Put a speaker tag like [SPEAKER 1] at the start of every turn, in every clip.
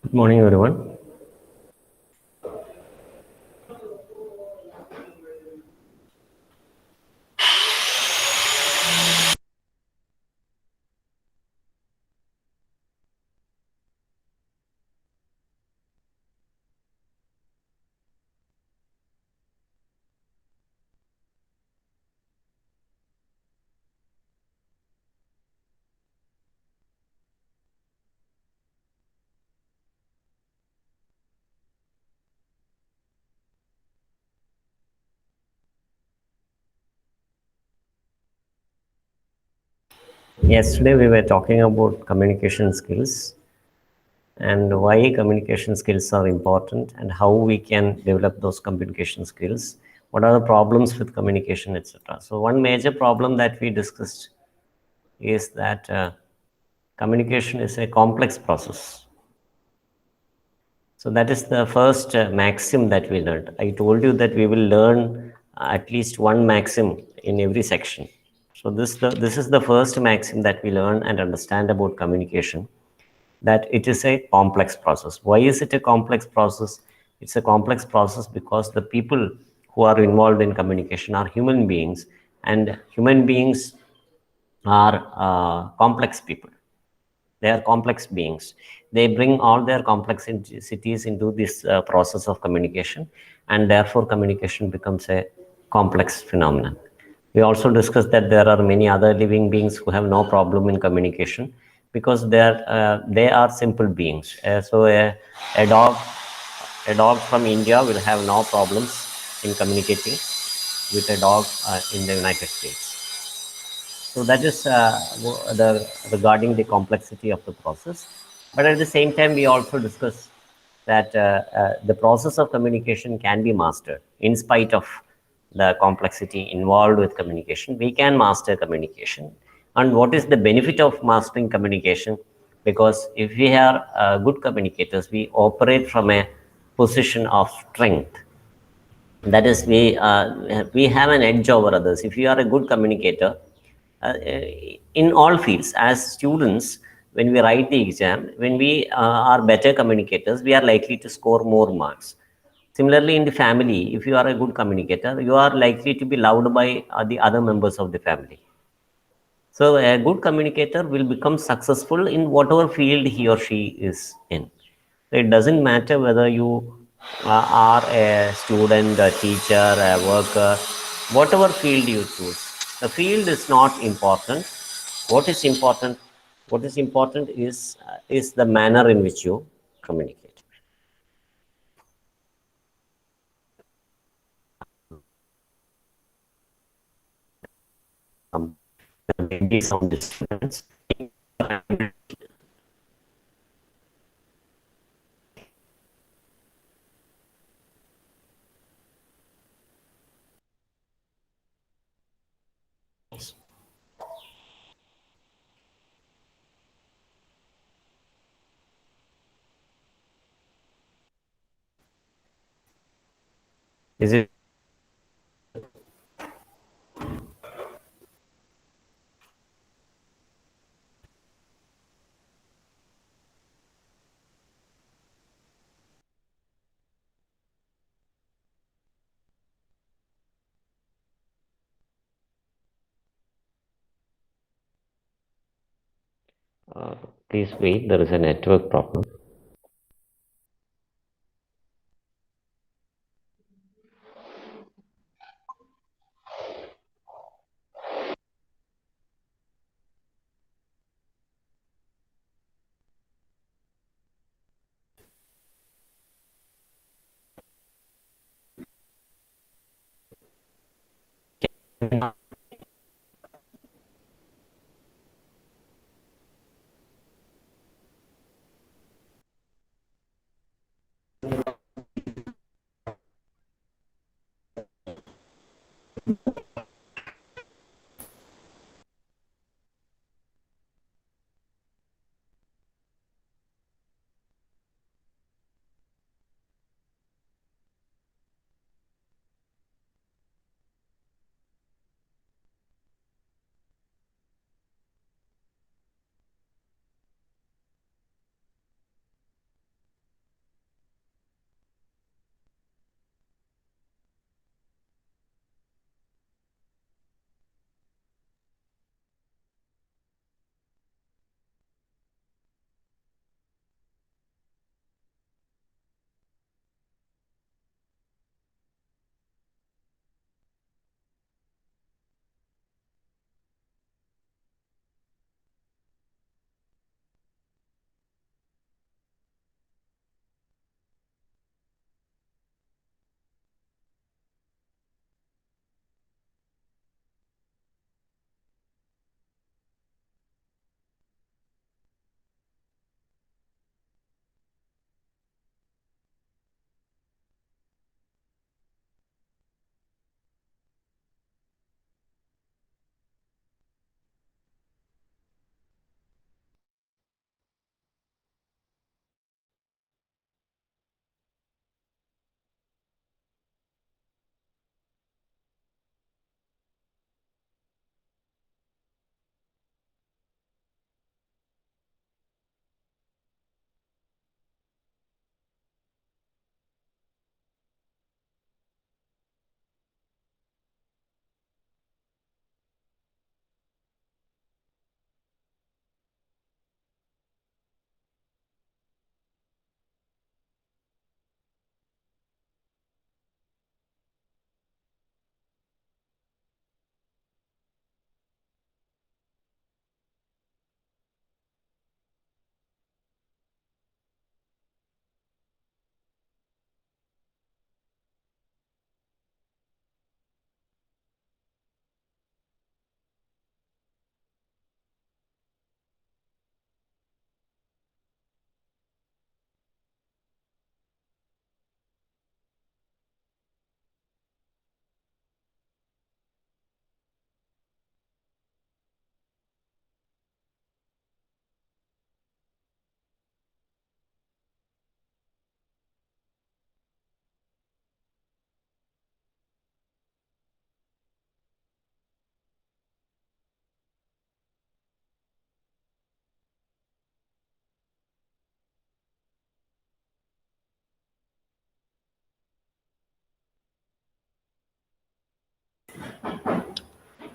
[SPEAKER 1] Good morning, everyone. Yesterday, we were talking about communication skills and why communication skills are important and how we can develop those communication skills. What are the problems with communication, etc. So, one major problem that we discussed is that communication is a complex process. So that is the first maxim that we learned. I told you that we will learn at least one maxim in every section. So this is the first maxim that we learn and understand about communication, that it is a complex process. Why is it a complex process? It's a complex process because the people who are involved in communication are human beings, and human beings are complex people. They are complex beings. They bring all their complexities into this process of communication, and therefore communication becomes a complex phenomenon. We also discussed that there are many other living beings who have no problem in communication because they are simple beings. A dog a dog from India will have no problems in communicating with a dog in the United States. So that is regarding the complexity of the process. But at the same time, we also discuss that the process of communication can be mastered in spite of the complexity involved with communication. We can master communication. And what is the benefit of mastering communication? Because if we are good communicators, we operate from a position of strength. That is, we have an edge over others. If you are a good communicator, uh, in all fields, as students, when we write the exam, when we are better communicators, we are likely to score more marks. Similarly, in the family, if you are a good communicator, you are likely to be loved by the other members of the family. So a good communicator will become successful in whatever field he or she is in. So it doesn't matter whether you are a student, a teacher, a worker, whatever field you choose. The field is not important. What is important? What is important is the manner in which you communicate. Maybe some disturbance. Is it? Uh, Please wait. There is a network problem.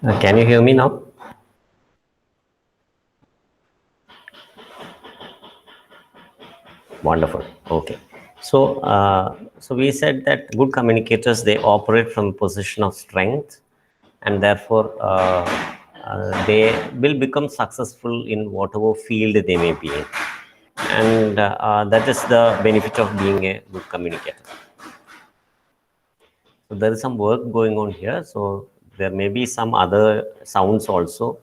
[SPEAKER 1] Can you hear me now? Wonderful. Okay. So we said that good communicators, they operate from a position of strength, and therefore they will become successful in whatever field they may be in, and that is the benefit of being a good communicator. So there is some work going on here. So there may be some other sounds also.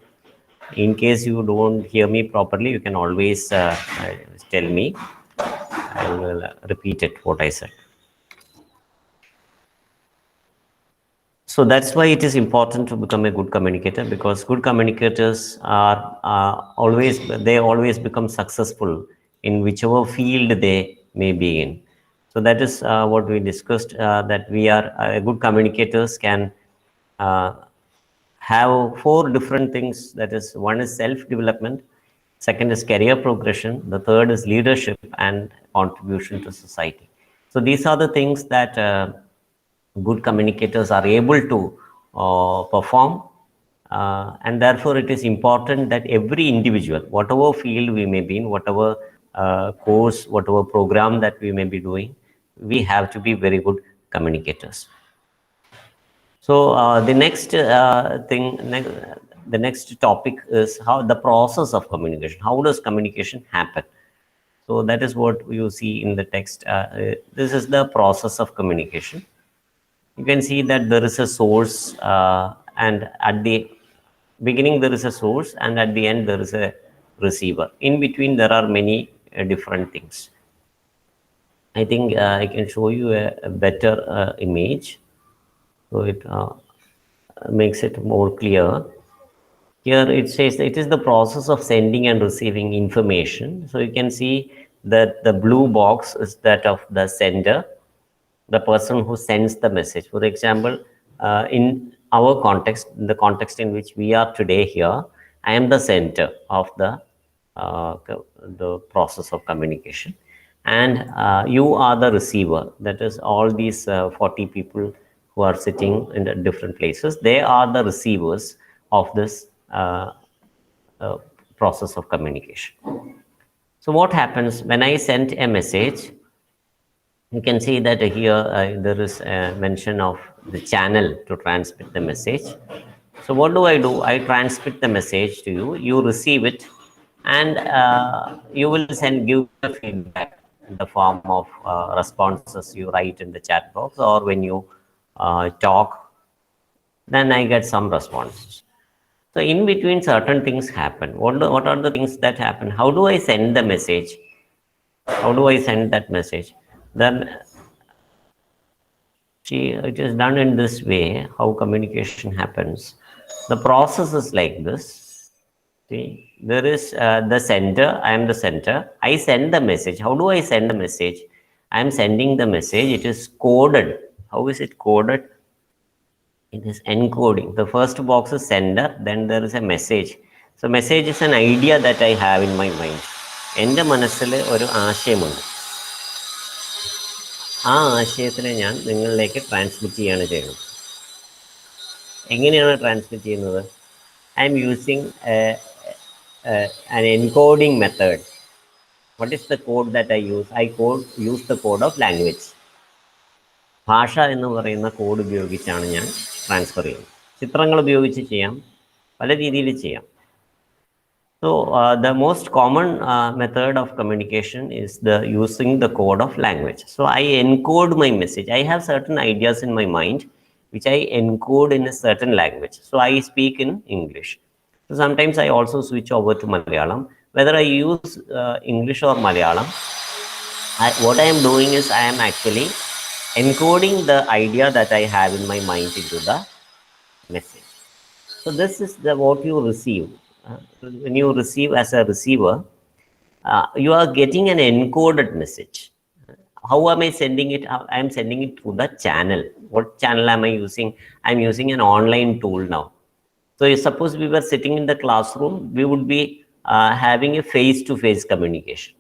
[SPEAKER 1] In case you don't hear me properly, you can always tell me. I will repeat it what I said. So that's why it is important to become a good communicator, because good communicators are always become successful in whichever field they may be in. So that is what we discussed, that we are good communicators can uh, have four different things. That is, one is self development, second is career progression, the third is leadership and contribution to society. So these are the things that good communicators are able to perform, and therefore it is important that every individual, whatever field we may be in, whatever course, whatever program that we may be doing, we have to be very good communicators. So the next the next topic is how the process of communication. How does communication happen? So that is what you see in the text. This is the process of communication. You can see that there is a source, and at the beginning there is a source, and at the end there is a receiver. In between there are many different things. I think I can show you a better image, so it makes it more clear. Here it says it is the process of sending and receiving information. So you can see that the blue box is that of the sender, the person who sends the message. For example, in our context, in the context in which we are today here, I am the center of the process of communication, and you are the receiver. That is, all these 40 people who are sitting in the different places, they are the receivers of this uh, process of communication. So what happens when I send a message? You can see that here there is a mention of the channel to transmit the message. So what do? I transmit the message to you, you receive it, and you will give the feedback in the form of responses you write in the chat box, or when you talk, then I get some responses. So in between certain things happen. What are the things that happen? How do I send the message? How do I send that message? Then it is done in this way, how communication happens. The process is like this. See, there is the center. I am the center. I send the message. How do I send the message? I am sending the message. It is coded. How is it coded? It is encoding. The first box is sender, then there is a message. So message is an idea that I have in my mind. എൻ്റെ മനസ്സിൽ ഒരു ആശയമുണ്ട്. ആ ആശയത്തിനെ ഞാൻ നിങ്ങളിലേക്ക് transmit ചെയ്യാണ് ചെയ്യുന്നത്. എങ്ങനെയാണ് transmit ചെയ്യുന്നത്? I M using an encoding method. What is the code that I use? I use the code of language. ഭാഷ എന്ന് പറയുന്ന കോഡ് ഉപയോഗിച്ചാണ് ഞാൻ ട്രാൻസ്ഫർ ചെയ്യുന്നത്. ചിത്രങ്ങൾ ഉപയോഗിച്ച് ചെയ്യാം, പല രീതിയിൽ ചെയ്യാം. So the most common method of communication is using the code of language. So I encode my message. I have certain ideas in my mind which I encode in a certain language. So I speak in English. So sometimes I also switch over to Malayalam. Whether I use English or Malayalam, what I am doing is I am actually encoding the idea that I have in my mind into the message. So this is what you receive. When you receive as a receiver, you are getting an encoded message. How am I sending it? I am sending it through the channel. What channel am I using? I am using an online tool now. So suppose we were sitting in the classroom, we would be having a face-to-face communication.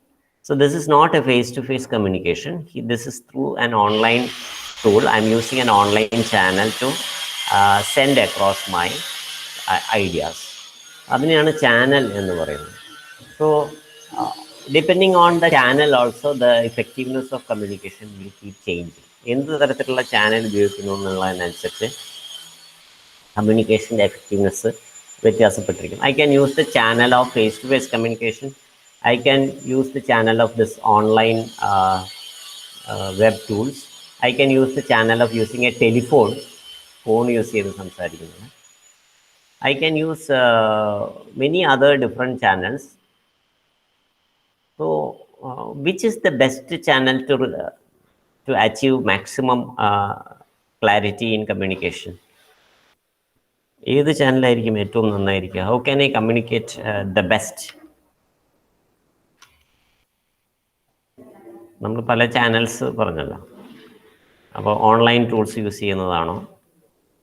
[SPEAKER 1] So this is not a face-to-face communication. This is through an online tool. I'm using an online channel to send across my ideas. അതിനെയാണ് channel എന്ന് പറയുന്നത്. So depending on the channel also, the effectiveness of communication will keep changing. എന്ത് തരത്തിലുള്ള channel ഉപയോഗിക്കുന്നു എന്നുള്ളതിനനുസരിച്ച് കമ്മ്യൂണിക്കേഷൻ്റെ effectiveness വ്യത്യാസപ്പെട്ടിരിക്കും. I can use the channel of face-to-face communication. I can use the channel of this online web tools. I can use the channel of using a telephone, phone use ചെയ്ത് സംസാരിക്കുന്നത്. I can use many other different channels. So which is the best channel to achieve maximum clarity in communication? ഏത് ചാനലായിരിക്കും ഏറ്റവും നന്നായിരിക്കുക? How can I communicate the best? നമ്മൾ പല channels പറഞ്ഞല്ലോ. അപ്പോൾ online tools use ചെയ്യുന്നതാണോ,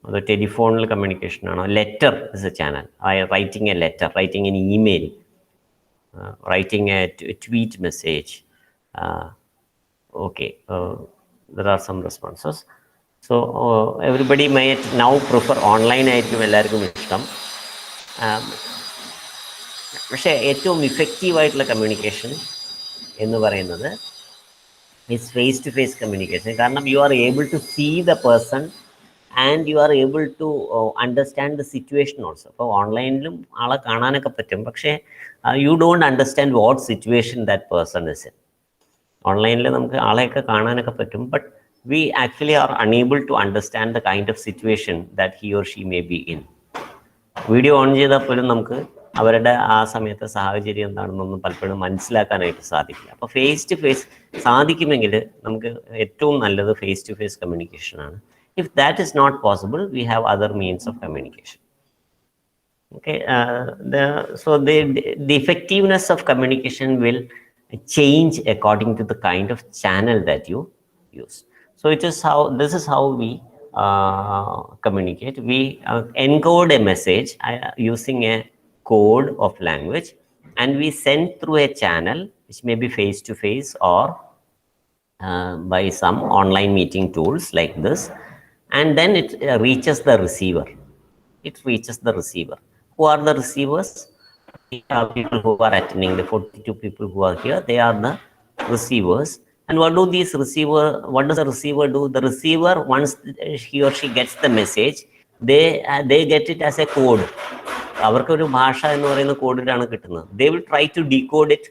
[SPEAKER 1] അത് ടെലിഫോണിൽ കമ്മ്യൂണിക്കേഷൻ ആണോ? Letter is A channel. Writing A letter, writing an email, writing a tweet message. Okay, there are some responses. So everybody might now prefer online ആയിരിക്കും എല്ലാവർക്കും ഇഷ്ടം. പക്ഷേ ഏറ്റവും ഇഫക്റ്റീവായിട്ടുള്ള കമ്മ്യൂണിക്കേഷൻ എന്ന് പറയുന്നത് is face to face communication. കാരണം you are able to see the person and you are able to understand the situation also. അപ്പോൾ ഓൺലൈനിലും ആളെ കാണാനൊക്കെ പറ്റും, പക്ഷേ you don't understand what situation that person is in. ഓൺലൈനിൽ നമുക്ക് ആളെയൊക്കെ കാണാനൊക്കെ പറ്റും, but we actually are unable to understand the kind of situation that he or she may be in. Video on ചെയ്താൽ പോലും നമുക്ക് അവരുടെ ആ സമയത്തെ സാഹചര്യം എന്താണെന്നൊന്നും പലപ്പോഴും മനസ്സിലാക്കാനായിട്ട് സാധിക്കില്ല. അപ്പോൾ ഫേസ് ടു ഫേസ് സാധിക്കുമെങ്കിൽ നമുക്ക് ഏറ്റവും നല്ലത് ഫേസ് ടു ഫേസ് കമ്മ്യൂണിക്കേഷനാണ്. If that is not possible, we have other means of communication. Okay, so the effectiveness of communication will change according to the kind of channel that you use. So this is how we communicate. We encode a message using a code of language, and we send through a channel which may be face to face or by some online meeting tools like this, and then it reaches the receiver. It reaches the receiver. Who are the receivers? People who are attending, the 42 people who are here, they are the receivers. And what does the receiver do? The receiver, once he or she gets the message, they get it as a code. അവർക്കൊരു ഭാഷ എന്ന് പറയുന്ന കോഡിലാണ് കിട്ടുന്നത്. They will try to decode it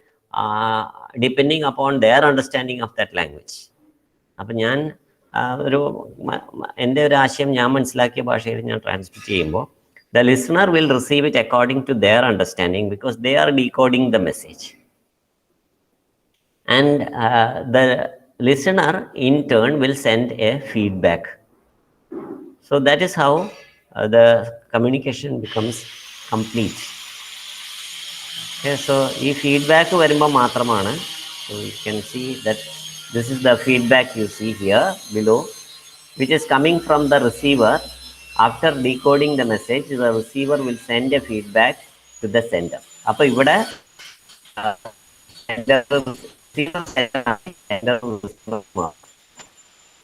[SPEAKER 1] depending upon their understanding of that language. അപ്പം ഞാൻ എൻ്റെ ഒരു ആശയം ഞാൻ മനസ്സിലാക്കിയ ഭാഷയിൽ ഞാൻ ട്രാൻസ്മിറ്റ് ചെയ്യുമ്പോൾ the listener will receive it according to their understanding, because they are decoding the message. And the listener in turn will send a feedback. So that is how the communication becomes complete. Okay, so ee feedback varumba matramana. So you can see that this is the feedback you see here below, which is coming from the receiver. After decoding the message, the receiver will send a feedback to the sender. Appo ivide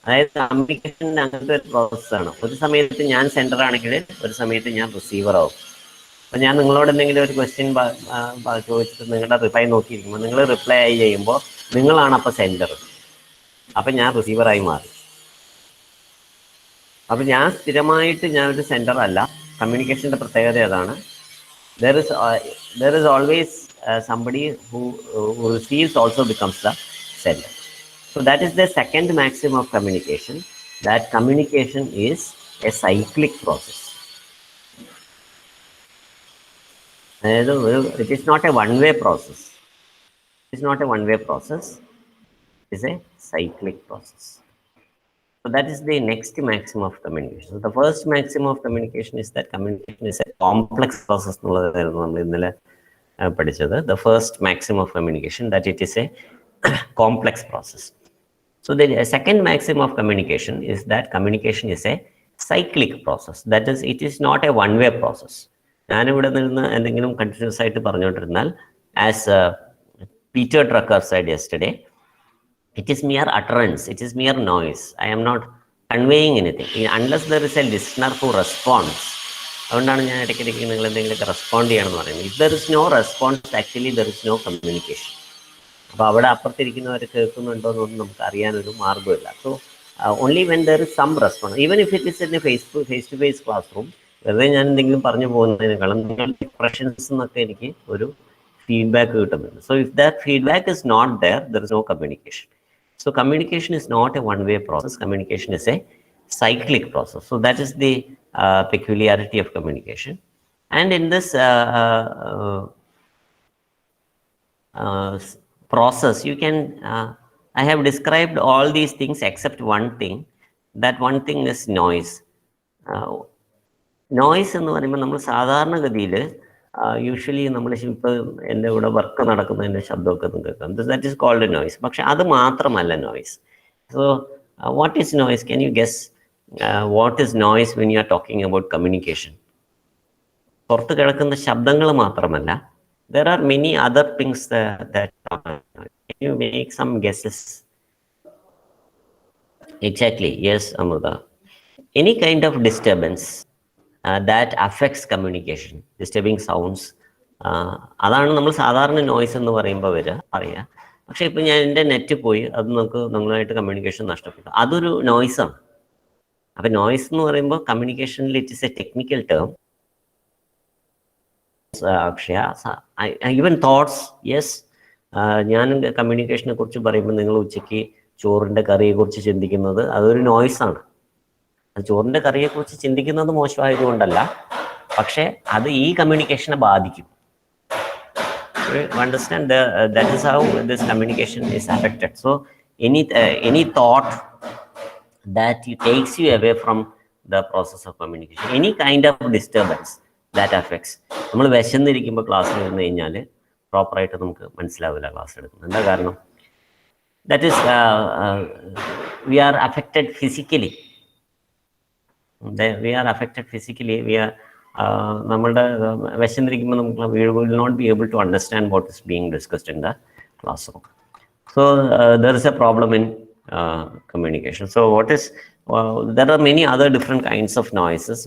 [SPEAKER 1] അതായത് communication അങ്ങനത്തെ ഒരു പ്രോസസ്സാണ്. ഒരു സമയത്ത് ഞാൻ sender ആണെങ്കിൽ ഒരു സമയത്ത് ഞാൻ റിസീവർ ആവും. അപ്പം ഞാൻ നിങ്ങളോട് എന്തെങ്കിലും ഒരു ക്വസ്റ്റ്യൻ ചോദിച്ചിട്ട് നിങ്ങളുടെ റിപ്ലൈ നോക്കിയിരിക്കുമ്പോൾ നിങ്ങൾ റിപ്ലൈ ആയി ചെയ്യുമ്പോൾ നിങ്ങളാണ് അപ്പോൾ സെൻഡർ, അപ്പം ഞാൻ റിസീവറായി മാറി. അപ്പം ഞാൻ സ്ഥിരമായിട്ട് ഞാനൊരു സെൻഡർ അല്ല. കമ്മ്യൂണിക്കേഷൻ്റെ പ്രത്യേകത അതാണ്. There is always somebody who receives also becomes the sender. So that is the second maxim of communication, that communication is a cyclic process. It is not a one-way process. It is not a one-way process. It is a cyclic process. So that is the next maxim of communication. So the first maxim of communication is that communication is a complex process. The first maxim of communication, that it is a complex process. So the second maxim of communication is that communication is a cyclic process. That is, it is not a one-way process. ഞാനിവിടെ നിന്ന് എന്തെങ്കിലും continuous ആയിട്ട് പറഞ്ഞുകൊണ്ടിരുന്നാൽ, as Peter Drucker said yesterday, it is mere utterance, it is mere noise. I am not conveying anything. Unless there is a listener who responds, അതുകൊണ്ടാണ് ഞാൻ ഇടയ്ക്കിടയ്ക്ക് നിങ്ങൾ എന്തെങ്കിലുമൊക്കെ respond ചെയ്യണമെന്ന് പറയുന്നത്. If there is no response actually there is no communication. അപ്പോൾ അവിടെ അപ്പുറത്തിരിക്കുന്നവർ കേൾക്കുന്നുണ്ടോ എന്നൊന്നും നമുക്ക് അറിയാനൊരു മാർഗ്ഗമില്ല. So only when there is some response, even if it is in a face to face classroom, വെറുതെ ഞാൻ എന്തെങ്കിലും പറഞ്ഞു പോകുന്നതിനേക്കാളും നിങ്ങളുടെ ഇംപ്രഷൻസ് എന്നൊക്കെ എനിക്ക് ഒരു ഫീഡ്ബാക്ക് കിട്ടുന്നുണ്ട്. So if that feedback is not there, there is no communication. So communication is not a one-way process. Communication is a cyclic process. So that is the peculiarity of communication. And in this process, you can, I have described all these things except one thing. That one thing is noise. Noise എന്ന് പറയുമ്പോൾ നമ്മൾ സാധാരണഗതിയിൽ usually നമ്മൾ ഇപ്പോൾ എൻ്റെ ഇവിടെ work നടക്കുന്നതിൻ്റെ ശബ്ദമൊക്കെ കേൾക്കാം. That is called a noise. പക്ഷെ അത് മാത്രമല്ല noise. So what is noise? Can you guess what is noise when you are talking about communication? പുറത്ത് കിടക്കുന്ന ശബ്ദങ്ങൾ മാത്രമല്ല, there are many other things that can you make some guesses? Exactly, yes, Amruta. Any kind of disturbance that affects communication, disturbing sounds, അതാണ് നമ്മൾ സാധാരണ noise എന്ന് പറയുമ്പോൾ പറയാം. പക്ഷെ ഇപ്പം ഞാൻ എൻ്റെ നെറ്റ് പോയി, അത് നമുക്ക് നിങ്ങളുമായിട്ട് കമ്മ്യൂണിക്കേഷൻ നഷ്ടപ്പെട്ടു, അതൊരു നോയ്സാണ്. അപ്പം നോയ്സ് എന്ന് പറയുമ്പോൾ കമ്മ്യൂണിക്കേഷനിൽ it is a technical term. Akshaya, even thoughts, yes. ഞാൻ കമ്മ്യൂണിക്കേഷനെ കുറിച്ച് പറയുമ്പോൾ നിങ്ങൾ ഉച്ചയ്ക്ക് ചോറിൻ്റെ കറിയെക്കുറിച്ച് ചിന്തിക്കുന്നത് അതൊരു നോയ്സാണ്. അത് ചോറിൻ്റെ കറിയെക്കുറിച്ച് ചിന്തിക്കുന്നത് മോശമായതുകൊണ്ടല്ല, പക്ഷേ അത് ഈ കമ്മ്യൂണിക്കേഷനെ ബാധിക്കും. Understand that is how this communication is affected. So any thought that takes you away from the process of communication, any kind of disturbance that affects. നമ്മൾ വിശന്നിരിക്കുമ്പോൾ ക്ലാസ്സിൽ ഇരുന്ന് കഴിഞ്ഞാൽ പ്രോപ്പറായിട്ട് നമുക്ക് മനസ്സിലാവില്ല ക്ലാസ് എടുക്കുന്നത്. എന്താ കാരണം? That is we are affected physically. We are affected physically. We are നമ്മളുടെ വിശന്നിരിക്കുമ്പോൾ നമുക്ക് we will not be able to understand what is being discussed in the classroom. So there is a problem in communication. So what is there are many other different kinds of noises.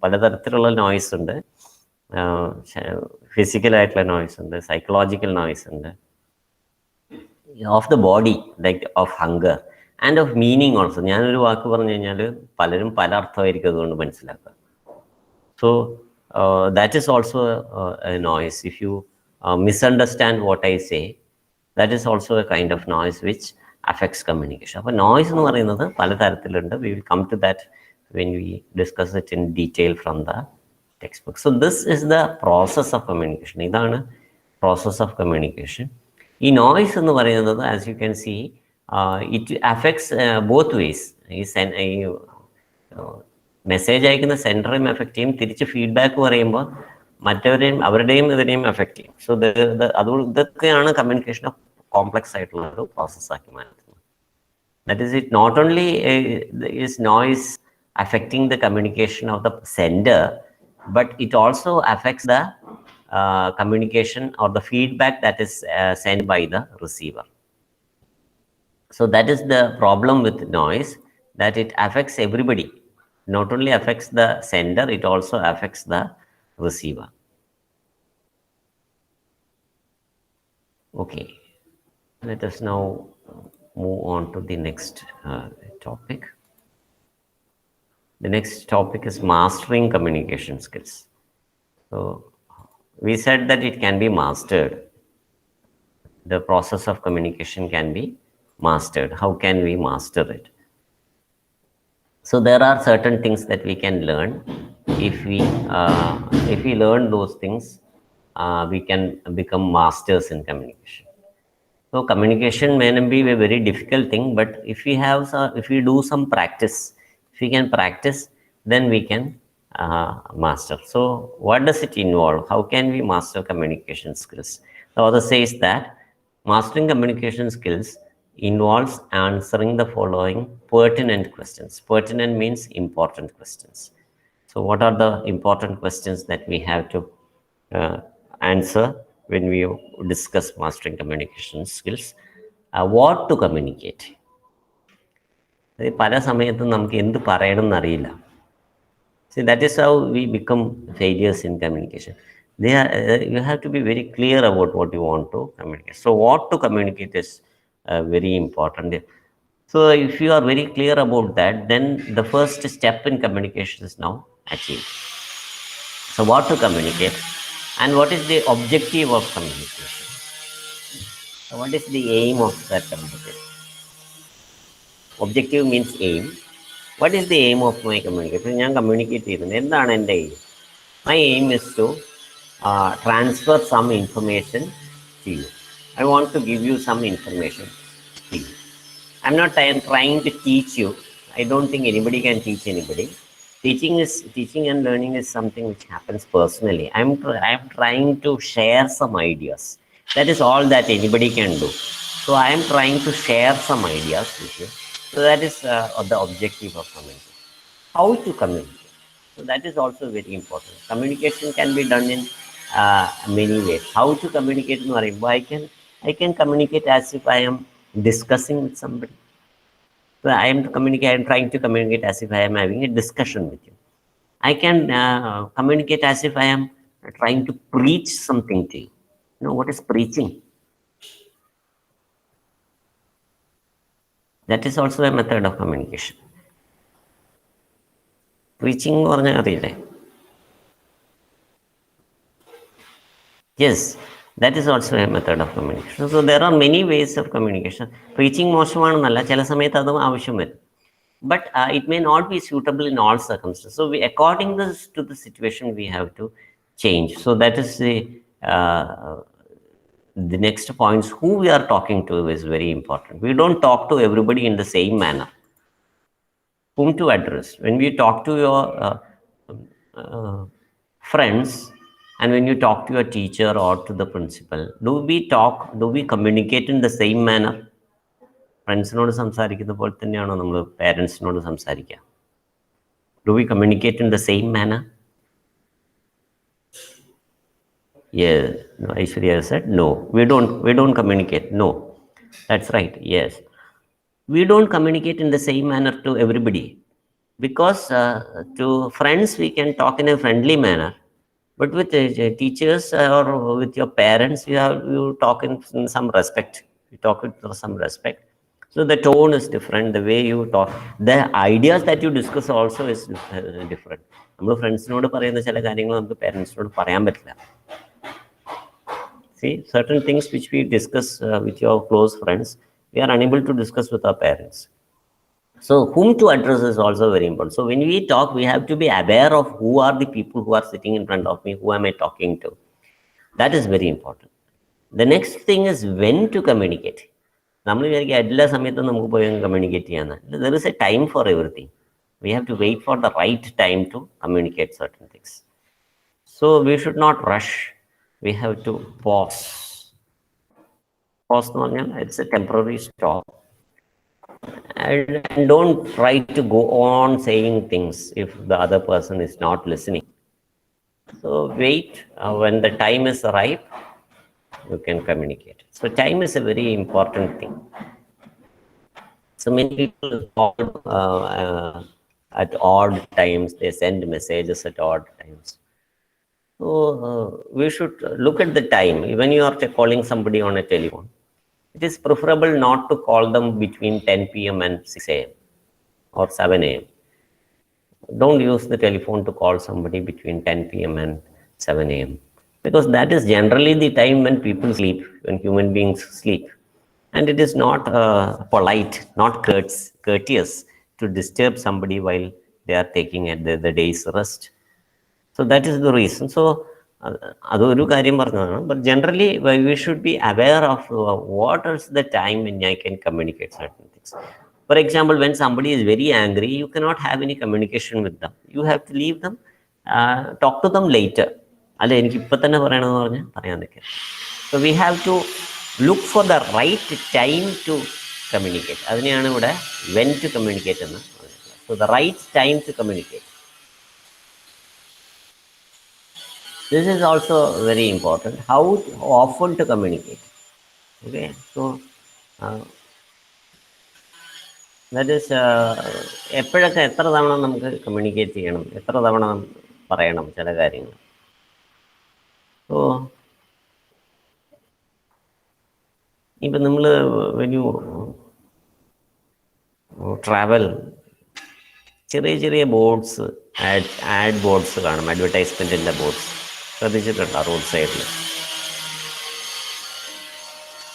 [SPEAKER 1] പലതരത്തിലുള്ള noise ഉണ്ട്. Physical ആയിട്ടുള്ള noise ഉണ്ട്, psychological noise ഉണ്ട്, of the body, like of hunger and of meaning also. ഞാനൊരു വാക്ക് പറഞ്ഞു കഴിഞ്ഞാൽ പലരും പല അർത്ഥമായിരിക്കും അതുകൊണ്ട് മനസ്സിലാക്കുക. So that is also a noise. If you misunderstand what I say, that is also a kind of noise which affects communication. അപ്പോൾ നോയ്സ് എന്ന് പറയുന്നത് പലതരത്തിലുണ്ട്. We will come to that when we discuss it in detail from the textbook. So this is the process of communication. ഇതാണ് process of communication. ഈ noise എന്ന് പറയുന്നത്, as you can see, it affects both ways. ഈ message അയക്കുന്ന സെൻറ്ററേയും effect ചെയ്യും, തിരിച്ച് feedback പറയുമ്പോൾ മറ്റവരെയും അവരുടെയും ഇതിനെയും എഫക്റ്റ് ചെയ്യും. സോ ഇതൊക്കെയാണ് കമ്മ്യൂണിക്കേഷൻ കോംപ്ലക്സ് ആയിട്ടുള്ള ഒരു പ്രോസസ്സാക്കി മാറ്റുന്നത്. That is it. Not only is noise affecting the communication of the sender, but it also affects the communication or the feedback that is sent by the receiver. So that is the problem with noise, that it affects everybody. Not only affects the sender, it also affects the receiver. Okay, let us now move on to the next topic. The next topic is mastering communication skills. So we said that it can be mastered. The process of communication can be mastered. How can we master it? So there are certain things that we can learn. If we learn those things, we can become masters in communication. So communication may not be a very difficult thing, but if we do some practice, if we can practice, then we can master. So what does it involve? How can we master communication skills? The author says that mastering communication skills involves answering the following pertinent questions. Pertinent means important questions. So what are the important questions that we have to answer when we discuss mastering communication skills? What to communicate? പല സമയത്തും നമുക്ക് എന്ത് പറയണം എന്നറിയില്ല. See, that is how we become failures in communication. You have to be very clear about what you want to communicate. So what to communicate is very important. So if you are very clear about that, then the first step in communication is now achieved. So what to communicate and what is the objective of communication? So what is the aim of that communication? Objective means aim. What is the aim of my communication? ഞാൻ communicate ചെയ്യുന്നത് എന്താണ് എൻ്റെ aim? My aim is to transfer some information to you. I want to give you some information to you. I'm not trying to teach you. I don't think anybody can teach anybody. Teaching and learning is something which happens personally. I'm trying to share some ideas. That is all that anybody can do. So I am trying to share some ideas with you. So that is the objective of communication. How to communicate? So that is also very important. Communication can be done in many ways. How to communicate? I can communicate as if I am discussing with somebody. So I am trying to communicate as if I am having a discussion with you. I can communicate as if I am trying to preach something to you. You know what is preaching? That is also a method of communication. Preaching എന്ന് പറഞ്ഞാൽ അറിയില്ലേ? Yes, that is also a method of communication. So there are many ways of communication. Preaching മോശമാണെന്നല്ല, ചില സമയത്ത് അതും ആവശ്യം വരും. But it may not be suitable in all circumstances. So according to the situation, we have to change. So that is the next points. Who we are talking to is very important. We don't talk to everybody in the same manner. Whom to address? When we talk to your friends, and when you talk to your teacher or to the principal, do we communicate in the same manner? ഫ്രണ്ട്സിനോട് സംസാരിക്കുന്ന പോലെ തന്നെയാണോ നമ്മൾ പേരൻസിനോട് സംസാരിക്കുക? Do we communicate in the same manner? Yeah, no, Aishwarya said no. We don't communicate. No, that's right. Yes, we don't communicate in the same manner to everybody, because to friends we can talk in a friendly manner, but with teachers or with your parents you talk in some respect. You talk with some respect. So the tone is different, the way you talk, the ideas that you discuss also is different. നമ്മൾ ഫ്രണ്ട്സിനോട് പറയുന്ന ചില കാര്യങ്ങൾ നമുക്ക് പേരൻസിനോട് പറയാൻ പറ്റില്ല. See, certain things which we discuss with your close friends, we are unable to discuss with our parents. So whom to address is also very important. So when we talk, we have to be aware of who are the people who are sitting in front of me, who am I talking to. That is very important. The next thing is when to communicate. നമ്മൾ വിചാരിക്കുക എല്ലാ സമയത്തും നമുക്ക് പോയി communicate ചെയ്യാന്ന്. There is a time for everything. We have to wait for the right time to communicate certain things. So we should not rush. We have to pause. Pause എന്ന് പറഞ്ഞാൽ it's a temporary stop. And don't try to go on saying things if the other person is not listening. So wait, when the time is ripe, you can communicate. So time is a very important thing. So many people call at odd times, they send messages at odd times. So we should look at the time. When you are calling somebody on a telephone, it is preferable not to call them between 10 p.m. and 6 a.m. or 7 a.m. Don't use the telephone to call somebody between 10 p.m. and 7 a.m. because that is generally the time when people sleep, when human beings sleep. And it is not polite, not courteous to disturb somebody while they are taking the day's rest. So that is the reason. So അതൊരു കാര്യം പറഞ്ഞതാണ്. But generally we should be aware of what is the time when I can communicate certain things. For example, when somebody is very angry, you cannot have any communication with them. You have to leave them, talk to them later. അല്ല എനിക്ക് ഇപ്പം തന്നെ പറയണമെന്ന് പറഞ്ഞാൽ പറയാൻ നിൽക്കാം. So we have to look for the right time to communicate. അതിനെയാണ് ഇവിടെ when to communicate എന്ന് പറയുന്നത്. So the right time to communicate. This is also very important. How often to communicate. Okay, so that is എപ്പോഴൊക്കെ എത്ര തവണ നമുക്ക് communicate ചെയ്യണം, എത്ര തവണ പറയണം ചില കാര്യങ്ങൾ. സോ ഇപ്പം നമ്മൾ വെൻ യു ട്രാവൽ, ചെറിയ ചെറിയ ബോർഡ്സ്, ആഡ് ബോർഡ്സ് കാണും, അഡ്വർടൈസ്മെൻറ്റിൻ്റെ ബോർഡ്സ് ശ്രദ്ധിച്ചിട്ടുണ്ടോ? റോഡ് സൈഡിൽ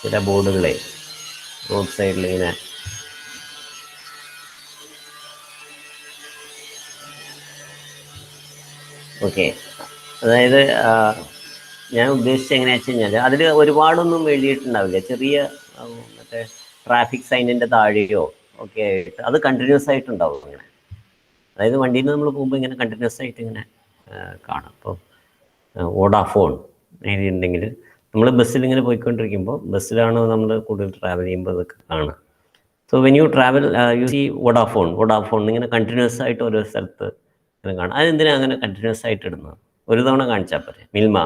[SPEAKER 1] ചില ബോർഡുകളെ റോഡ് സൈഡിൽ ഇങ്ങനെ ഓക്കെ. അതായത് ഞാൻ ഉദ്ദേശിച്ചത് എങ്ങനെയാ വെച്ച് കഴിഞ്ഞാൽ അതിൽ ഒരുപാടൊന്നും എഴുതിയിട്ടുണ്ടാവില്ല, ചെറിയ മറ്റേ ട്രാഫിക് സൈനിൻ്റെ താഴെയോ ഒക്കെ ആയിട്ട് അത് കണ്ടിന്യൂസ് ആയിട്ടുണ്ടാവും ഇങ്ങനെ. അതായത് വണ്ടിയിൽ നിന്ന് നമ്മൾ പോകുമ്പോൾ ഇങ്ങനെ കണ്ടിന്യൂസ് ആയിട്ട് ഇങ്ങനെ കാണാം. ഇപ്പോൾ വോഡാഫോൺ എഴുതിയിട്ടുണ്ടെങ്കിൽ നമ്മൾ ബസ്സിൽ ഇങ്ങനെ പോയിക്കൊണ്ടിരിക്കുമ്പോൾ, ബസ്സിലാണോ നമ്മൾ കൂടുതൽ ട്രാവൽ ചെയ്യുമ്പോൾ അതൊക്കെ കാണാം. So when you travel you see Vodafone ഇങ്ങനെ കണ്ടിന്യൂസ് ആയിട്ട് ഓരോ സ്ഥലത്ത് ഇങ്ങനെ കാണാം. അതെന്തിനാണ് അങ്ങനെ കണ്ടിന്യൂസ് ആയിട്ട് ഇടുന്നത്? ഒരു തവണ കാണിച്ചാൽ പോരെ. മിൽമ,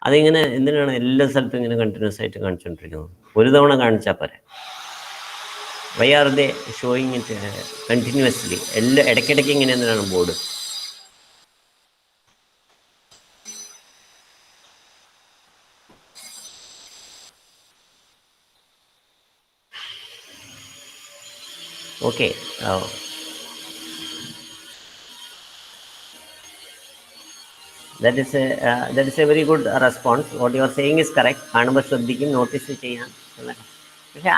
[SPEAKER 1] അതിങ്ങനെ എന്തിനാണ് എല്ലാ സ്ഥലത്തും ഇങ്ങനെ കണ്ടിന്യൂസ് ആയിട്ട് കാണിച്ചുകൊണ്ടിരിക്കുന്നത്? ഒരു തവണ കാണിച്ചാൽ പോരെ. Why are they showing it continuously? ഇടയ്ക്കിടയ്ക്ക് ഇങ്ങനെ എന്തിനാണ് board? Okay, that is a very good response. What you are saying is correct. കാണുമ്പോൾ ശ്രദ്ധിക്കും, നോട്ടീസ് ചെയ്യാൻ. പക്ഷേ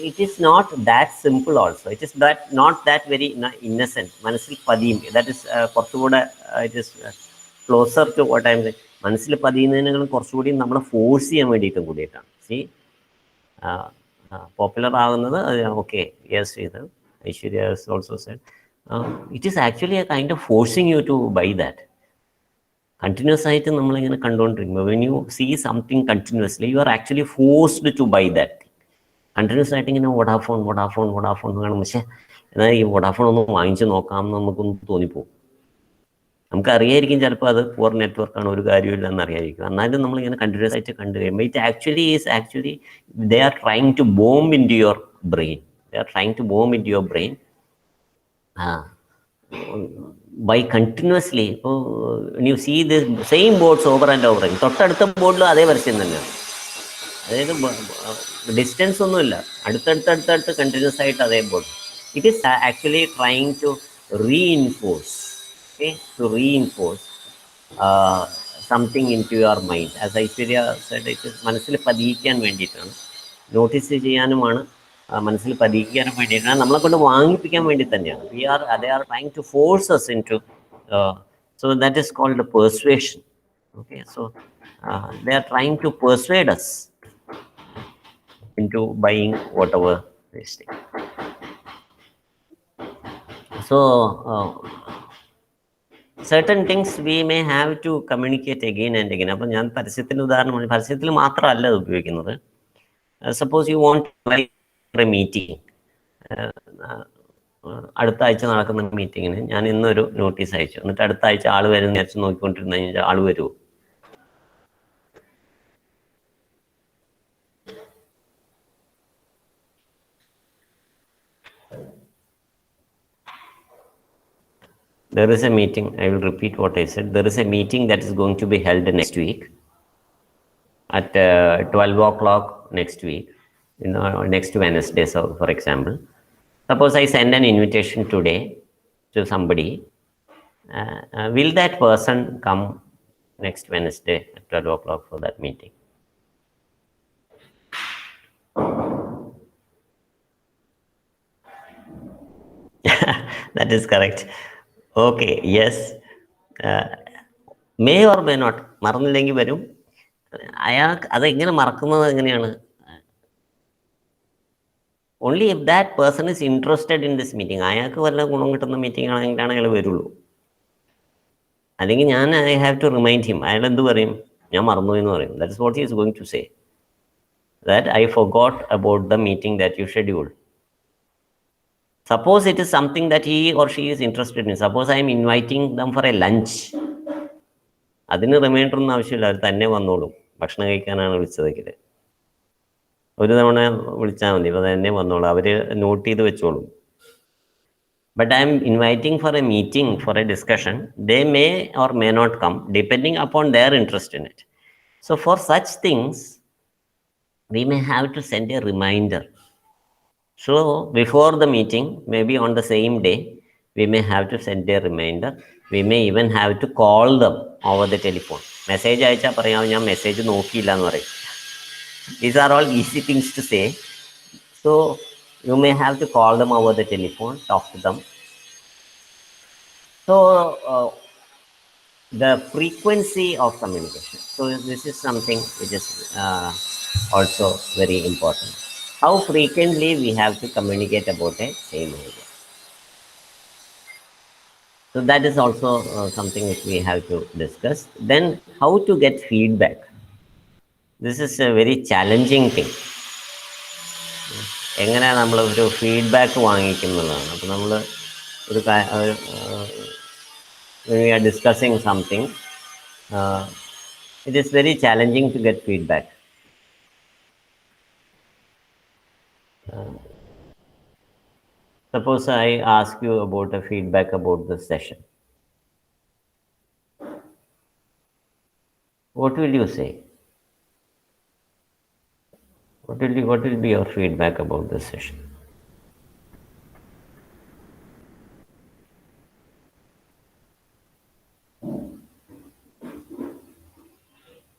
[SPEAKER 1] it is not that simple also. It is not that very innocent. മനസ്സിൽ പതിയും. That is കുറച്ചുകൂടെ it is closer to what I'm saying. മനസ്സിൽ പതിയുന്നതിനേക്കാളും കുറച്ചുകൂടി നമ്മളെ ഫോഴ്സ് ചെയ്യാൻ വേണ്ടിയിട്ടും കൂടിയിട്ടാണ്. സി പോപ്പുലർ ആകുന്നത് ഓക്കെ, യെസ്, ഇത് Aishwarya also said it is actually a kind of forcing you to by that. Continuous ആയിട്ട് നമ്മളിങ്ങനെ കണ്ടുകൊണ്ടിരിക്കുമ്പോൾ, when you see something continuously you are actually forced to by that. Continuous ആയിട്ട് ഇങ്ങനെ വോഡാഫോൺ എന്ന് കാണും. പക്ഷേ എന്നാൽ ഈ വോഡാഫോൺ ഒന്ന് വാങ്ങിച്ച് നോക്കാമെന്ന് നമുക്കൊന്ന് തോന്നിപ്പോകും. നമുക്കറിയായിരിക്കും ചിലപ്പോൾ അത് പുവർ നെറ്റ്വർക്കാണ്, ഒരു കാര്യമില്ല എന്നറിയായിരിക്കും. എന്നാലും നമ്മളിങ്ങനെ കണ്ടിന്യൂസ് ആയിട്ട് കണ്ടു കഴിയുമ്പോൾ it actually they are trying to bomb into your brain. By continuously. ഇപ്പോൾ you see the same boards over and over. തൊട്ടടുത്ത ബോർഡിലും അതേ പരസ്യം തന്നെയാണ്. അതായത് ഡിസ്റ്റൻസ് ഒന്നുമില്ല, അടുത്തടുത്ത് കണ്ടിന്യൂസ് ആയിട്ട് അതേ board. It is actually trying to reinforce something into your mind. As Aishwarya said, it മനസ്സിൽ പതിയിക്കാൻ വേണ്ടിയിട്ടാണ്, നോട്ടീസ് ചെയ്യാനുമാണ്, മനസ്സിൽ പതിയിക്കാനും വേണ്ടിയിട്ടാണ്, നമ്മളെ കൊണ്ട് വാങ്ങിപ്പിക്കാൻ വേണ്ടി തന്നെയാണ്. they are trying to force us into so that is called persuasion. Okay, so they are trying to persuade us into buying whatever they say. So certain things we may have to communicate again and again. അപ്പം ഞാൻ പരസ്യത്തിന് ഉദാഹരണം, പരസ്യത്തിൽ മാത്രമല്ല അത് ഉപയോഗിക്കുന്നത്. Suppose you want A meeting, അടുത്ത ആഴ്ച നടക്കുന്ന മീറ്റിങ്ങിന് ഞാൻ ഇന്നൊരു നോട്ടീസ് അയച്ചു, എന്നിട്ട് അടുത്ത ആഴ്ച ആൾ വരും വിചാരിച്ച് നോക്കിക്കൊണ്ടിരുന്ന കഴിഞ്ഞാൽ ആൾ വരുമോ? There is a meeting, I will repeat what I said. There is a meeting that is going to be held next week at 12 o'clock next week, next Wednesday, so for example. Suppose I send an invitation today to somebody. Will that person come next Wednesday at 12 o'clock for that meeting? That is correct. Okay, yes. May or may not. മറന്നില്ലെങ്കിൽ വരും. അയാൾക്ക് അതെങ്ങനെ മറക്കുന്നത് എങ്ങനെയാണ്? Only if that person is interested in this meeting. അയാൾക്ക് വല്ല ഗുണം കിട്ടുന്ന meeting ആണെങ്കിലാണ് അയാൾ വരുള്ളൂ. അല്ലെങ്കിൽ ഞാൻ I have to remind him. അയാൾ എന്ത് പറയും? ഞാൻ മറന്നു എന്ന് പറയും. That is what he is going to say, that I forgot about the meeting that you scheduled. Suppose it is something that he or she is interested in. Suppose I am inviting them for a lunch. അതിന് reminder ഒന്നും ആവശ്യമില്ല, അവർ തന്നെ വന്നോളും. ഭക്ഷണം കഴിക്കാനാണ് വിളിച്ചതെങ്കിൽ ഒരു തവണ വിളിച്ചാൽ മതി, അപ്പോൾ തന്നെ വന്നോളും. അവർ നോട്ട് ചെയ്ത് വെച്ചോളും. but I'm inviting for a meeting, for a discussion, they may or may not come depending upon their interest in it. So for such things, we may have to send a reminder. So before the meeting, maybe on the same day, we may have to send a reminder. We may even have to call them over the telephone. Message അയച്ചാൽ പറയാം ഞാൻ message നോക്കിയില്ല എന്ന് പറയും. These are all easy things to say. So you may have to call them over the telephone, talk to them. So the frequency of communication. So this is something which is also very important. How frequently we have to communicate about a same idea. So that is also something which we have to discuss. Then how to get feedback. This is a very challenging thing. എങ്ങനെയാണ് നമ്മൾ ഒരു feedback വാങ്ങിക്കുന്നതാണ്. അപ്പോൾ നമ്മൾ ഒരു when we are discussing something, it is very challenging to get feedback. Suppose I ask you about a feedback about the session. What will you say? What will be your feedback about this session?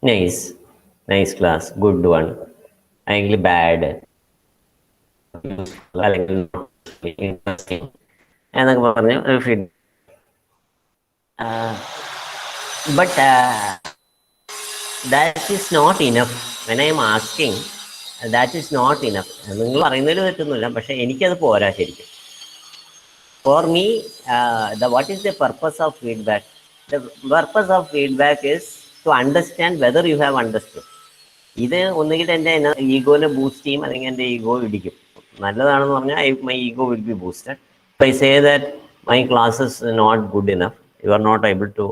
[SPEAKER 1] Nice class, good one. Actually bad, useful, അല്ലെങ്കിൽ interesting എന്നൊക്കെ പറഞ്ഞ് ഒരു feedback. But that is not enough. When I am asking, that is not enough. നിങ്ങൾ പറയുന്നതിൽ തെറ്റൊന്നുമില്ല, പക്ഷെ എനിക്കത് പോരാ ശരിക്കും. For me, what is the purpose of feedback? The purpose of feedback is to understand whether you have understood. ഇത് ഒന്നുകിൽ എൻ്റെ ഈഗോനെ ബൂസ്റ്റ് ചെയ്യും, അല്ലെങ്കിൽ എൻ്റെ ഈഗോ ഇടിക്കും. നല്ലതാണെന്ന് പറഞ്ഞാൽ my ego will be boosted. If I say that my class is not good enough, you are not able to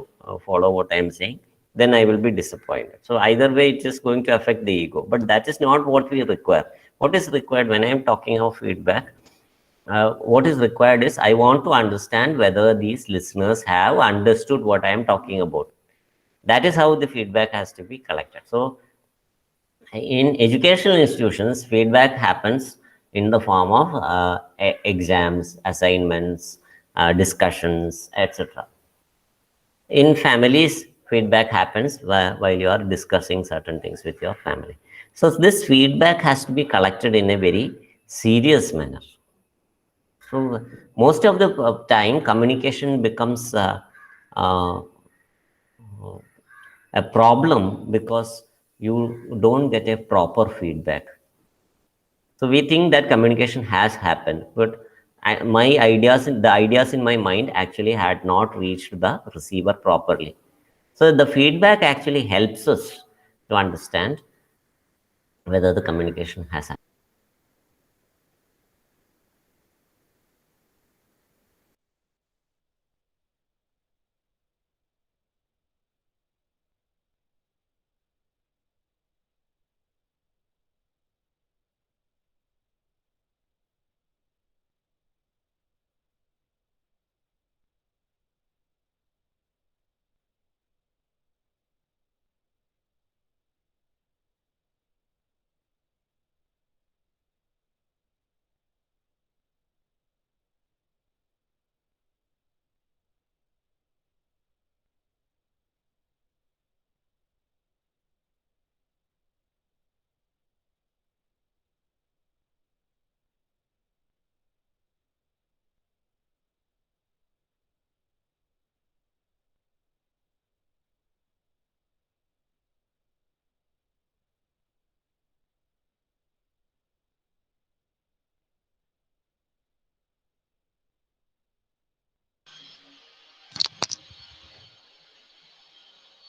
[SPEAKER 1] follow what I am saying, then I will be disappointed. So either way, it is going to affect the ego. But that is not what we require. What is required when I am talking of feedback? What is required is I want to understand whether these listeners have understood what I am talking about. That is how the feedback has to be collected. So in educational institutions, feedback happens in the form of exams, assignments, discussions, etc. In families, feedback happens while you are discussing certain things with your family. So this feedback has to be collected in a very serious manner. So most of the time, communication becomes a problem because you don't get a proper feedback. So we think that communication has happened, but the ideas in my mind actually had not reached the receiver properly. So the feedback actually helps us to understand whether the communication has happened.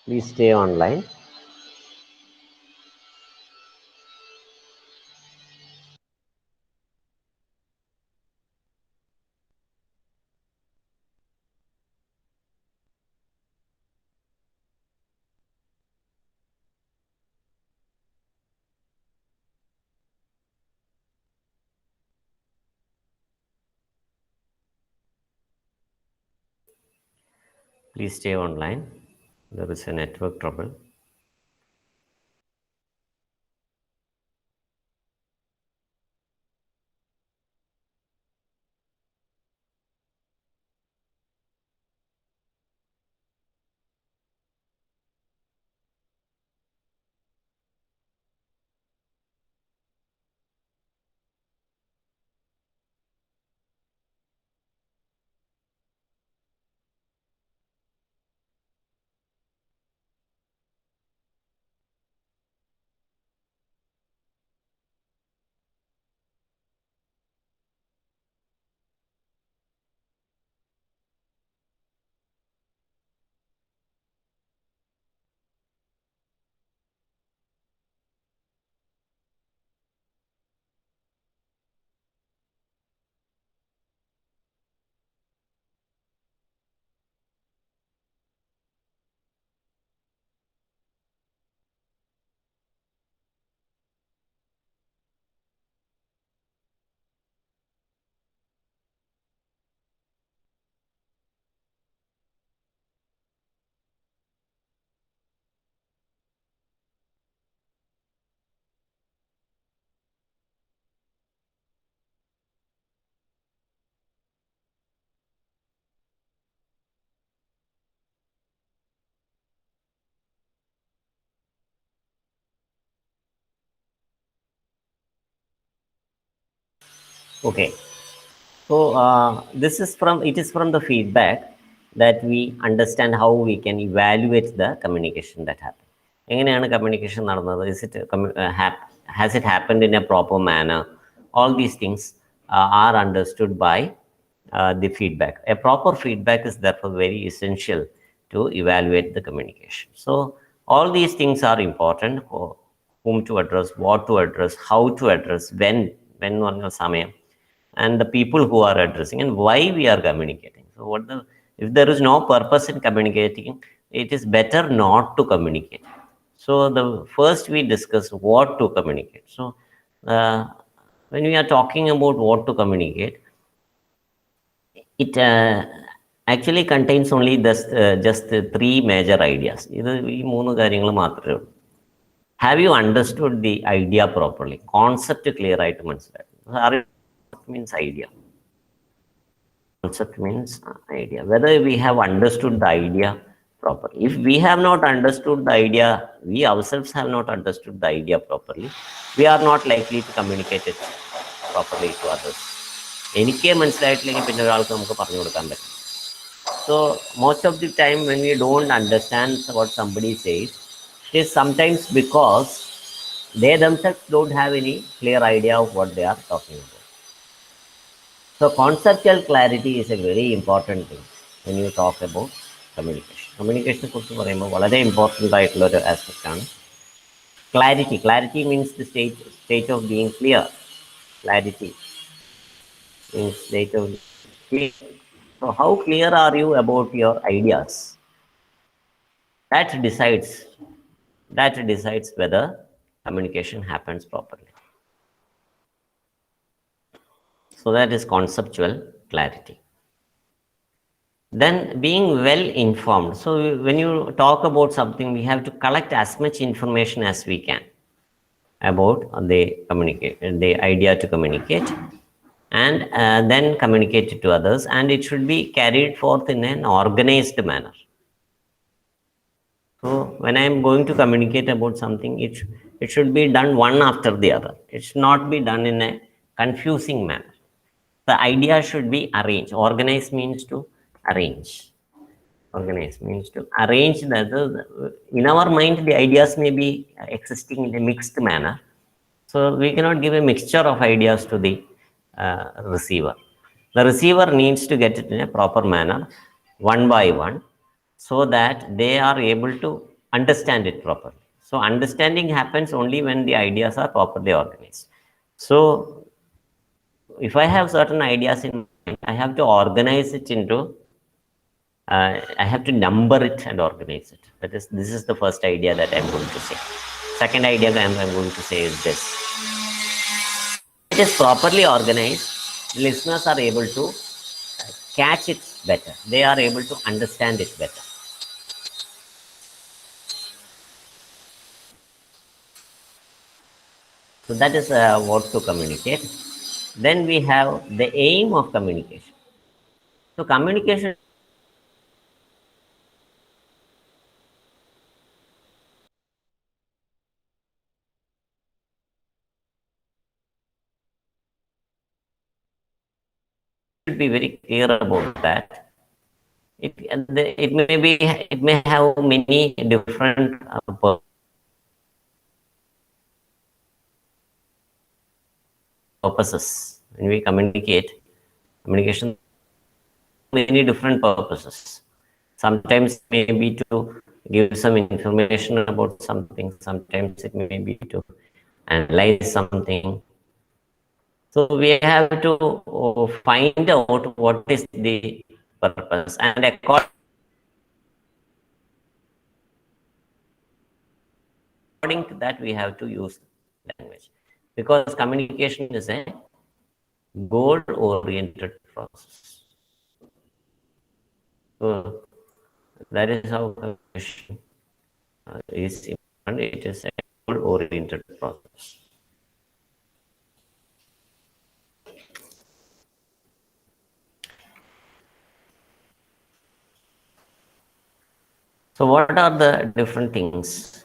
[SPEAKER 1] Please stay online. Please stay online. There is a network trouble. Okay. So it is from the feedback that we understand how we can evaluate the communication that happened. എങ്ങനെയാണ് communication നടന്നത്? Has it happened in a proper manner? All these things are understood by the feedback. A proper feedback is therefore very essential to evaluate the communication. So all these things are important for whom to address, what to address, how to address, when പറഞ്ഞ സമയം, and the people who are addressing, and why we are communicating. So if there is no purpose in communicating, it is better not to communicate. So the first we discuss what to communicate. So when we are talking about what to communicate, it actually contains only just three major ideas. ഇത് ഈ മൂന്ന് കാര്യങ്ങൾ മാത്രമേ ഉള്ളൂ. Have you understood the idea properly? Concept clear ആയിട്ട് മനസ്സിലായി. Means idea. Concept means idea. Whether we have understood the idea properly. If we have not understood the idea, we ourselves have not understood the idea properly, we are not likely to communicate it properly to others. എനിക്ക് മനസ്സിലായിട്ടില്ലെങ്കിൽ പിന്നെ ഒരാൾക്ക് നമുക്ക് പറഞ്ഞു കൊടുക്കാൻ പറ്റും. So most of the time when we don't understand what somebody says, it is sometimes because they themselves don't have any clear idea of what they are talking about. So conceptual clarity is a very important thing when you talk about communication. Communication കുറിച്ച് പറയുമ്പോൾ വളരെ important ആയിട്ടുള്ള ഒരു aspect ആണ് clarity. Clarity means the state of being clear. Clarity means state of being clear. So how clear are you about your ideas? That decides whether communication happens properly. So that is conceptual clarity. Then being well informed. So when you talk about something, we have to collect as much information as we can about the idea to communicate, and then communicate it to others, and it should be carried forth in an organized manner. So when I am going to communicate about something, it should be done one after the other. It should not be done in a confusing manner. The idea should be arranged. Organize means to arrange. Organize means to arrange in our mind, the ideas may be existing in a mixed manner. So we cannot give a mixture of ideas to the receiver. The receiver needs to get it in a proper manner, one by one, so that they are able to understand it properly. So understanding happens only when the ideas are properly organized. So if I have certain ideas in mind, I have to organize it into I have to number it and organize it. This is the first idea that I'm going to say. Second idea I'm going to say is this. It is properly organized. Listeners are able to catch its better. They are able to understand it better. So that is what to communicate. Then we have the aim of communication. So communication should be very clear about that. It may have many different purposes. When we communication many different purposes. Sometimes maybe to give some information about something. Sometimes it may be to analyze something. So we have to find out what is the purpose, and according to that we have to use language, because communication is a goal oriented process. So that is how communication is important. It is a goal oriented process. So what are the different things?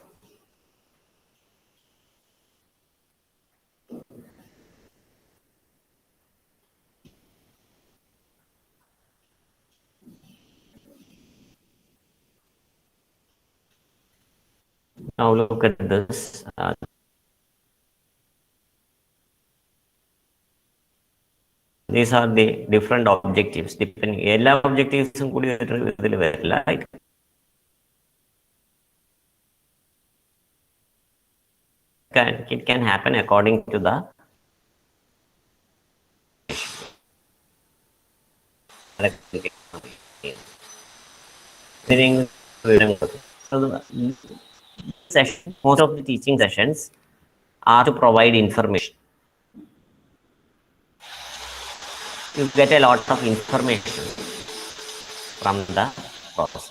[SPEAKER 1] Now look at this. These are the different objectives. Depending, എല്ലാ objectives കൂടി ഇതിൽ വരില്ല. It can happen according to the session. Most of the teaching sessions are to provide information. You get a lot of information from the process.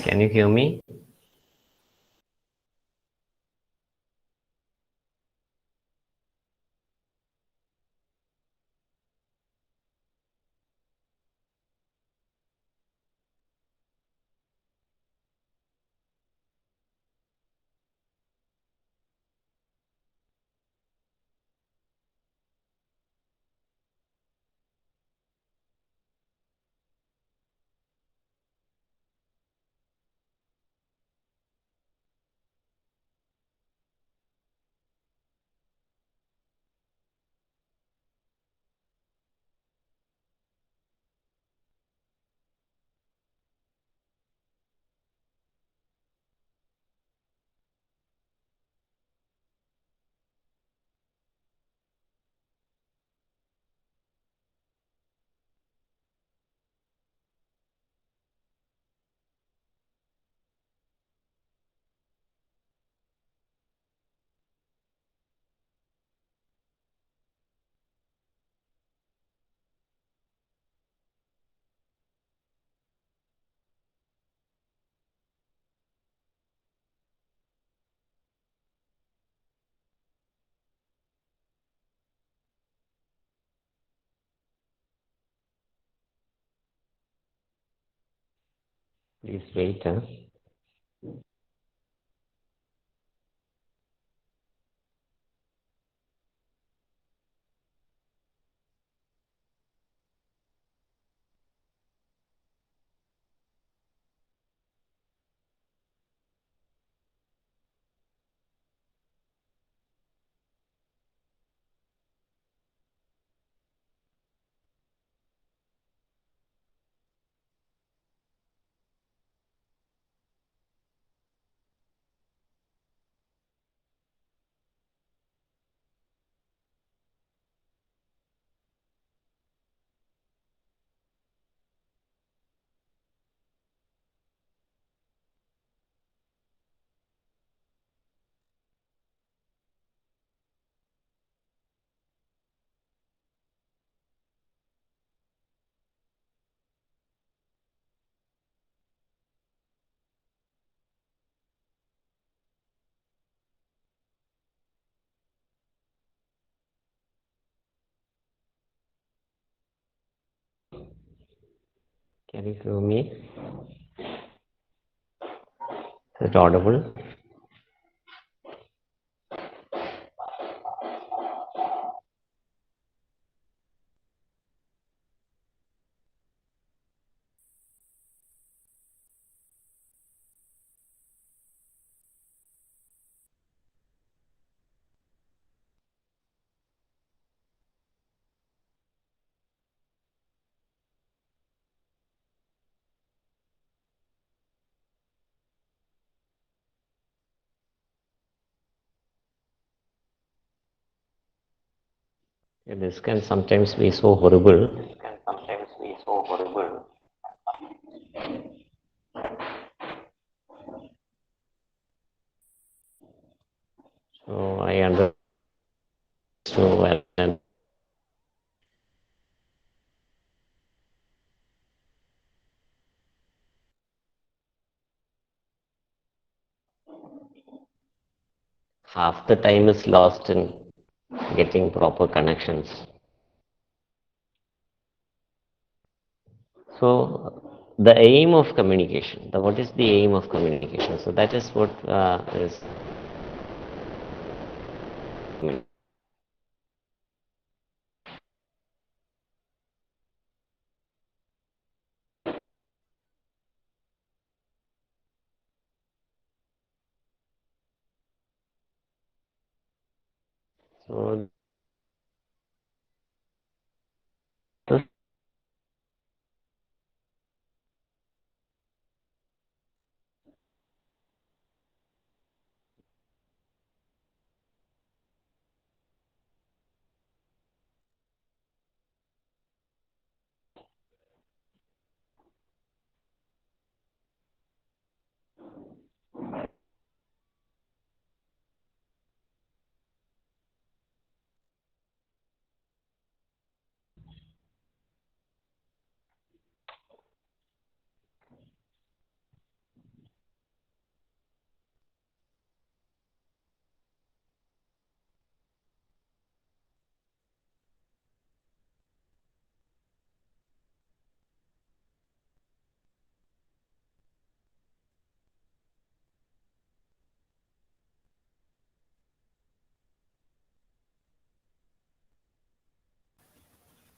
[SPEAKER 1] Can you hear me? Please wait. Huh? Can you hear me? Is it audible? Yeah, this can sometimes be so horrible. So I understood well. And half the time is lost in getting proper connections. So the aim of communication, what is the aim of communication? So that is what is. So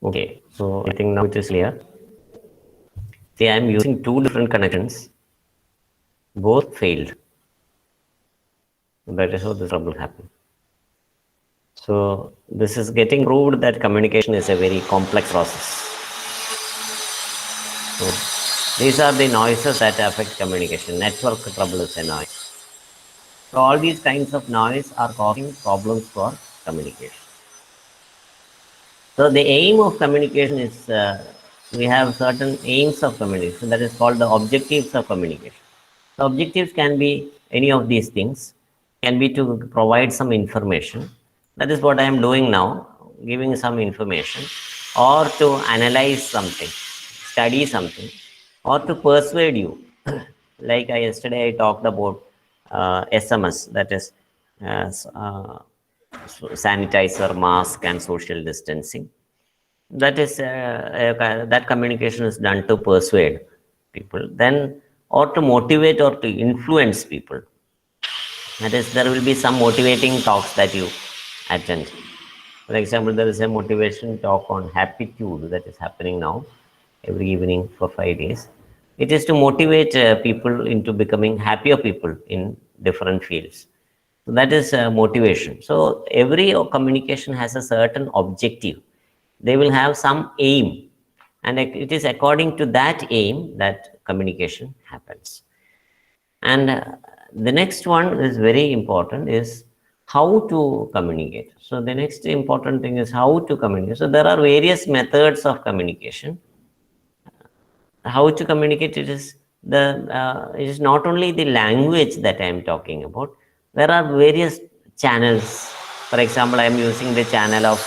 [SPEAKER 1] okay, so I think now it is clear. See, I am using two different connections. Both failed. That is how the trouble happened. So this is getting proved that communication is a very complex process. So these are the noises that affect communication. Network trouble is a noise. So all these kinds of noise are causing problems for communication. So the aim of communication is we have certain aims of communication that is called the objectives of communication. The objectives can be any of these things, can be to provide some information. That is what I am doing now, giving some information, or to analyze something, study something, or to persuade you. Like yesterday I talked about SMS, that is sanitizer, mask, and social distancing. That is that communication is done to persuade people. Then or to motivate or to influence people. That is, there will be some motivating talks that you attend. For example, there is a motivation talk on happitude that is happening now every evening for 5 days. It is to motivate people into becoming happier people in different fields. So that is motivation. So every communication has a certain objective. They will have some aim, and it is according to that aim that communication happens. And the next one is very important, is how to communicate. So the next important thing is how to communicate. So there are various methods of communication. How to communicate, it is it is not only the language that I am talking about. There are various channels. For example, I am using the channel of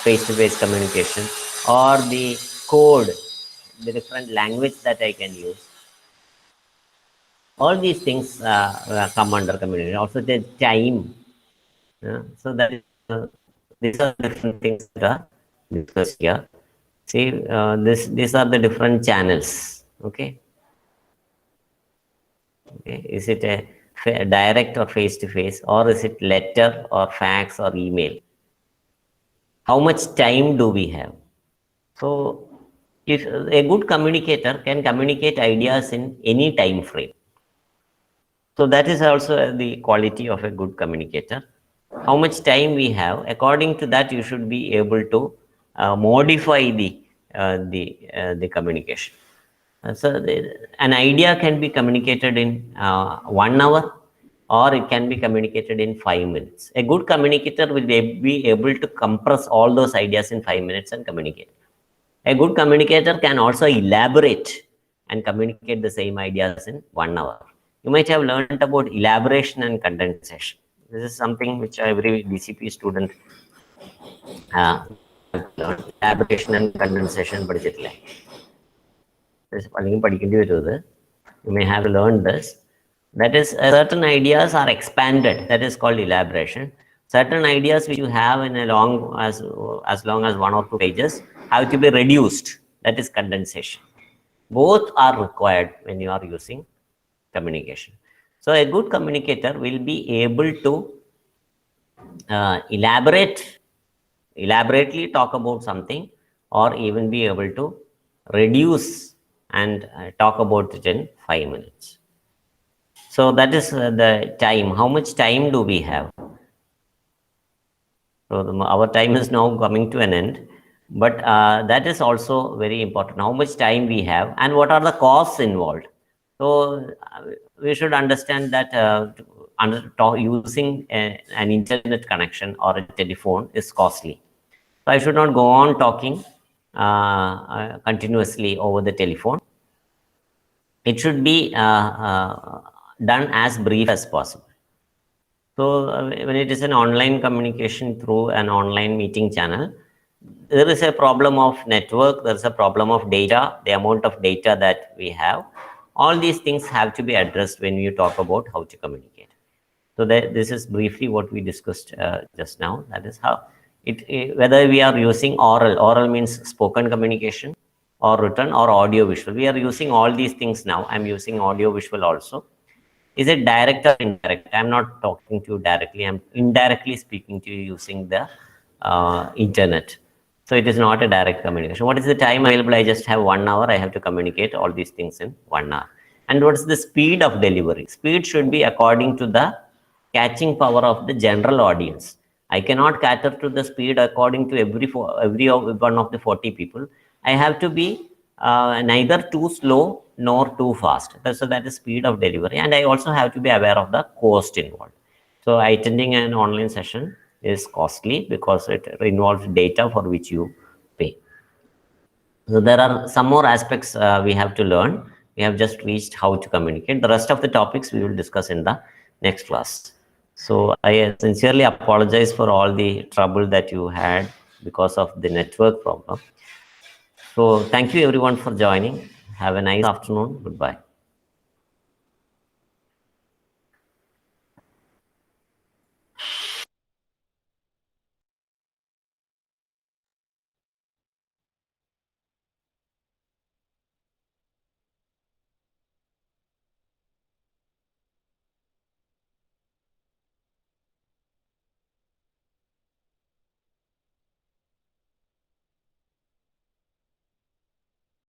[SPEAKER 1] face-to-face communication, or the code, the different language that I can use. All these things come under communication. Also the time. So that is, these are different things that are discussed here. See, these are the different channels. Okay. Okay. Is it a direct or face-to-face, or is it letter or fax or email? How much time do we have? So, if a good communicator can communicate ideas in any time frame. So that is also the quality of a good communicator. How much time we have, according to that, you should be able to modify the communication. So an idea can be communicated in 1 hour, or it can be communicated in 5 minutes. A good communicator will be able to compress all those ideas in 5 minutes and communicate. A good communicator can also elaborate and communicate the same ideas in 1 hour. You might have learned about elaboration and condensation. This is something which every DCP student learned. Elaboration and condensation. You may have learned this. That is, certain ideas are expanded. That is called elaboration. Certain ideas which you have in a long as long as 1 or 2 pages have to be reduced. That is condensation. Both are required when you are using communication. So a good communicator will be able to elaborately talk about something, or even be able to reduce and talk about it in 5 minutes. So that is the time. How much time do we have? So our time is now coming to an end, but that is also very important. How much time we have, and what are the costs involved? So we should understand that using an internet connection or a telephone is costly. So I should not go on talking continuously over the telephone. It should be done as brief as possible. So when it is an online communication through an online meeting channel, there is a problem of network, there is a problem of data, the amount of data that we have. All these things have to be addressed when you talk about how to communicate. So this is briefly what we discussed just now. That is how whether we are using oral means spoken communication, or written, or audio visual. We are using all these things now. I'm using audio visual also. Is it direct or indirect? I'm not talking to you directly. I'm indirectly speaking to you using the internet. So it is not a direct communication. What is the time available? I just have 1 hour. I have to communicate all these things in 1 hour. And what's the speed of delivery? Speed should be according to the catching power of the general audience. I cannot cater to the speed according to every one of the 40 people. I have to be neither too slow nor too fast. So that is speed of delivery. And I also have to be aware of the cost involved. So attending an online session is costly because it involves data for which you pay. So there are some more aspects we have to learn. We have just reached how to communicate. The rest of the topics we will discuss in the next class. So I sincerely apologize for all the trouble that you had because of the network problem. So thank you everyone for joining. Have a nice afternoon. Goodbye.